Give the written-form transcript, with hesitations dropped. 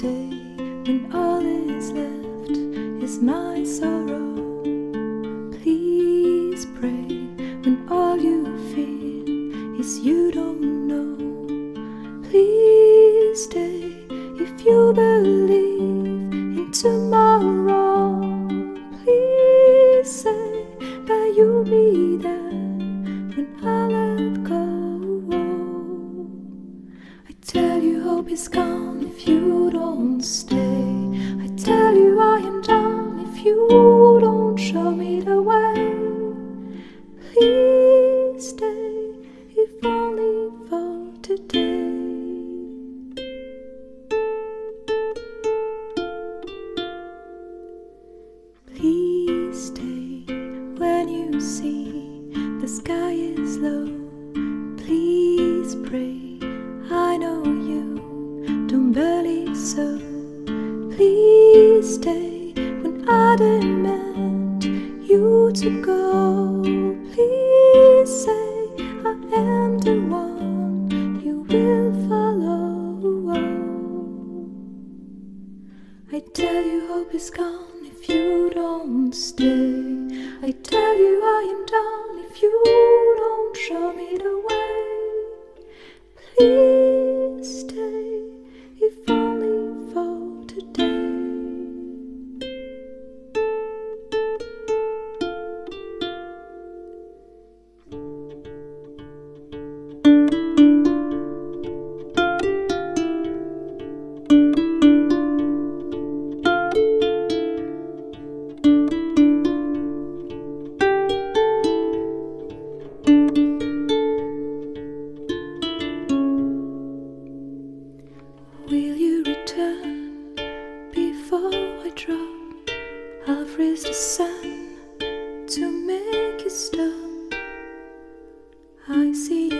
stay when all is left is my sorrow? Please pray when all you feel is you don't know. Please stay if you believe in tomorrow. Please say that you'll be there when I let go. I tell you hope is gone if you don't stay. I tell you I am done if you don't show me the way. Please stay if only for today. Please stay when you see the sky is low. Please pray, I know you don't believe so. Please stay when I demand you to go. Please say I am the one you will follow. I tell you hope is gone if you don't stay. I tell you I am done if you don't show me the way. Please stay if only for today. Will you return before I drop? I'll freeze the sun to make you stop. I see